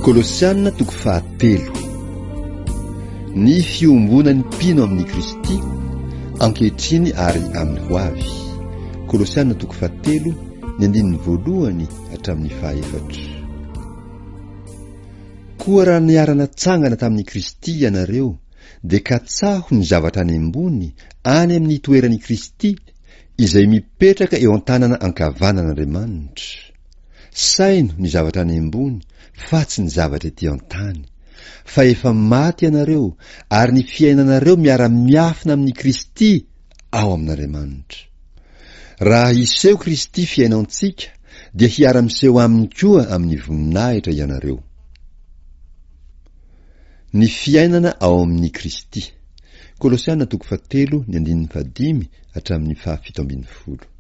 Kolosianina toko fahatelo. Ny fiombonany mpino amin'ny Kristy ankehitriny ary amin'ny ho avy. Kolosianina toko fahatelo ny 1 hatramin'ny 4. Koa raha niarana tsangana tamin'ny Kristy ianareo, dia katsaho ny zavatra any ambony any amin'ny toeran'i Kristy izay mipetraka eo an-tanana ankavanan'Andriamanitra. Saino ny zavatra any ambony fa tsy ny zavatra ety an-tany, fa efa maty ianareo ary ny fiainanareo miara-miafina amin'ny Kristy ao amin'Andriamanitra. Raha hiseho Kristy fiainantsika, dia hiara-miseho aminy koa amin'ny voninahitra ianareo. Ny fiainana ao amin'ny Kristy. Kolosianina toko fahatelo ny 1 hatramin'ny 7.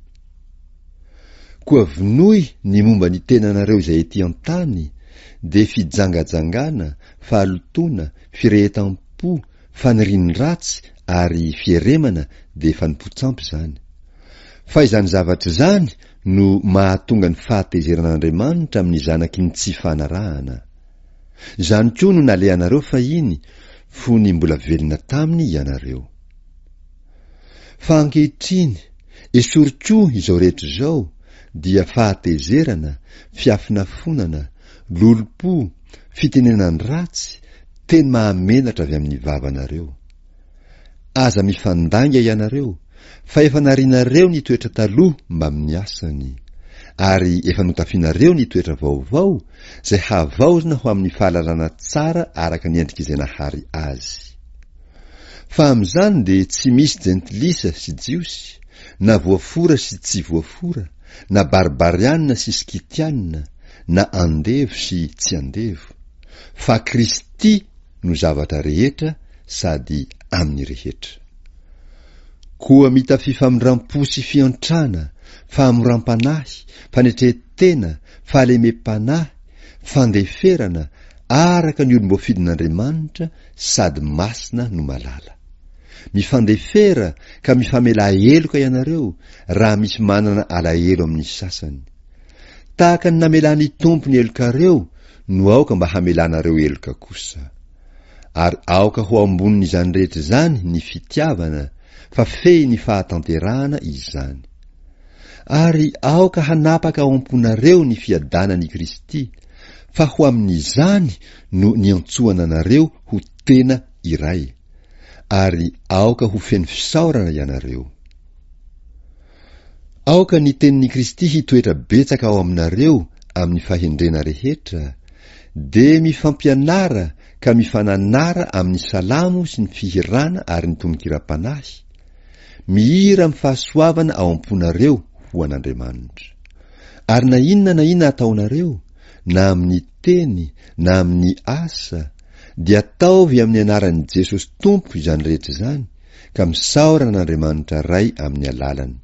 Koa vonoy ny momba ny tenanareo izay ety an-tany, dia fijangajangana, fahalotoana, firehetam-po, fanirian-dratsy ary fieremana dia fanimpotsampy izany. Fa izany zavatra izany no mahatonga ny fahatezeran'Andriamanitra amin'ny zanaky ny tsy fanarahana. Izany koa no nalehanareo fahiny fony mbola velona taminy ianareo. Fa ankehitriny esory koa izao rehetra izao dia fahatezerana, fiafinafonana, lolo-po, fitenenan ratsy, teny mahamenatra avy amin'ny vavanareo. Aza mifandanga ianareo, fa efa narinareo ny toetra taloha mba amin'ny asany, ary efa notafinareo ny toetra vaovao izay havaozina ho amin'ny fahalalana tsara araka ny endrika izay nahary azy. Fa amin'izany dia tsy misy jentilisa sy jiosy, na voafora sy tsy voafora, na barbarianina sy skitianina, na andevo sy tsy andevo, fa Kristy no zavatra rehetra sady amin'ny rehetra. Koa mita fifamindram-po sy fiantrana, famoram-panahy, fanetretena, fahalemem-panahy, fandeferana, araka ny olom-boafidin'Andriamanitra sady masina no malala. Mifandefera ka mifamela eloka ianareo raha misy manana alahelo amin'ny sasany. Tahaka ny namelany tompony elokareo no aoka mba hamelanareo eloka kosa. Ary aoka ho ambonin'izany rehetra izany ny fitiavana, fa fei ny fahatanterahana izany. Ary aoka hanapaka ao amponareo ny fiadanany Kristy, fa ho amin'izany no niantsoana anareo ho tena iray. Ary aoka ho feno fisaorana ianareo. Aoka ny tenin'ny Kristy hitoetra betsaka ao aminareo amin'ny fahendrena rehetra, de mifampianara ka mifananara amin'ny salamo sy ny fihirana ary ny tononkira-panahy, mihira amin'ny fahasoavana ao amponareo ho an'Andriamanitra. Ary na inona ataonareo, na amin'ny teny, na amin'ny asa, dia ataovy amin'ny anaran'i Jesosy Tompo izany rehetra izany, ka misaorana an'Andriamanitra ray amin'ny alalany.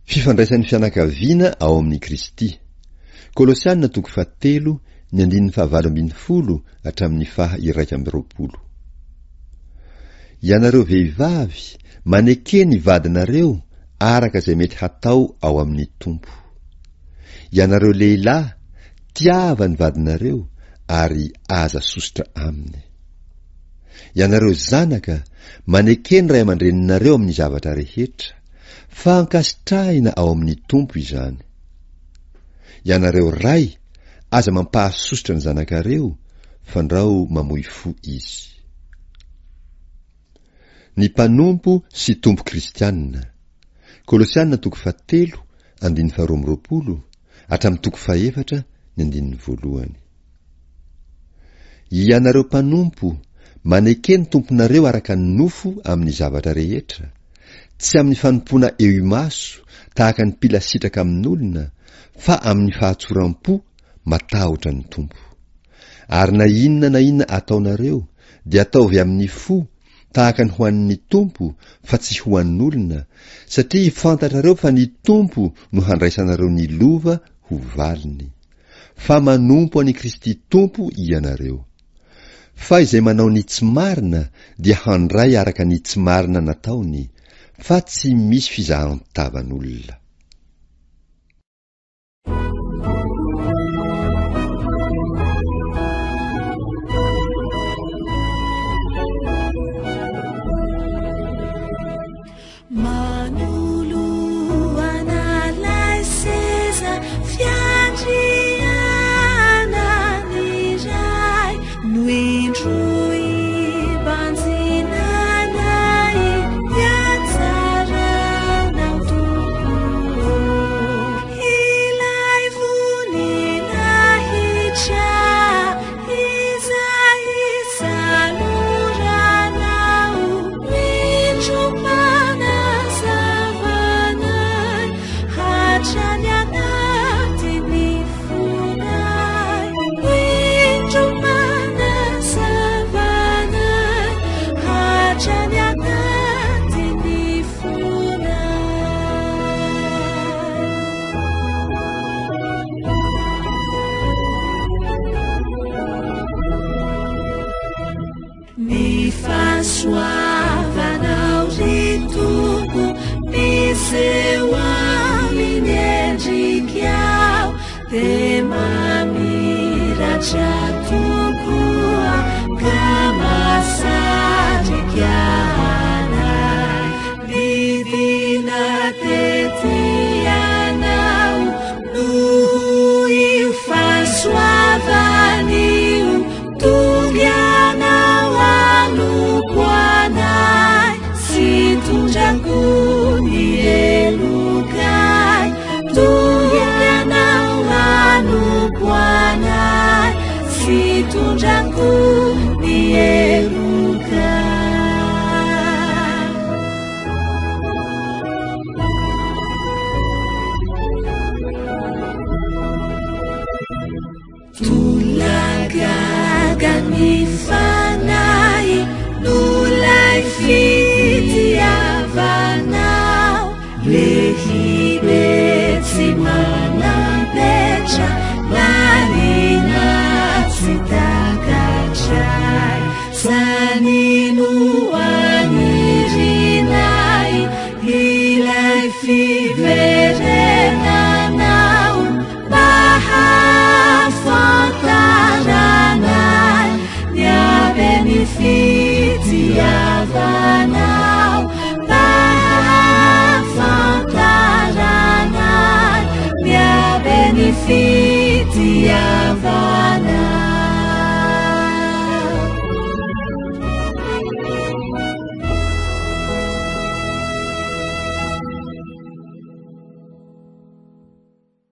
Fifandraisan'ny fianakaviana ao amin'ny Kristy. Kolosianina toko fahatelo ny 7 hatramin'ny 120. Ianareo vehivavy, maneke ny vadinareo araka izay mety hatao ao amin'ny Tompo. Ianareo lehilahy, tiava ny vadinareo ary aza sositra aminy. Ianareo zanaka, maneke ny ray aman-dreninareo amin'ny zavatra rehetra, fa ankasitrahina ao amin'ny Tompo izany. Ianareo ray, aza mampahasositra ny zanakareo, fandrao mamoy fo izy. Ny mpanompo sy tompo kristianina. Kolosianina toko fahatelo 12 hatramin'ny toko fahaefatra ny 1. Ianareo mpanompo, maneke ny tomponareo araka ny nofo amin'ny zavatra rehetra, tsy amin'ny fanompona eo imaso tahaka ny mpila sitraka amin'olona, fa amin'ny fahatsoram-po matahotra ny tompo. Ary na inona ataonareo, dia ataovy amin'ny fo, tahaka ny ho an'ny tompo, fa tsy ho an'olona, satria fantatrareo fa ny tompo no handraisanareo ny lova ho valiny. Fa manompo any Kristy tompo ianareo. Fa izay manao ny tsy marina, dia handray araka ny tsy marina nataony, fa tsy misy fizahan-tavan'olona. soavanao ry tompo miseo aminy endrikao de mamiratra tokoa ka masatrika anay didina tetianao noho io fahasoavan'io tonga anao anoko anay sy tondrako ny elokay tonga anao anoko anay sy tondrako ny elokay tulagaga ny fanay nolay fitiavanao lehibe tsy manampetra lalina tsy takatray sanino anirinay ilay fiverenanao mahafantaranay niabeny fitiavanao mahafantaranay niabeny fitiavanao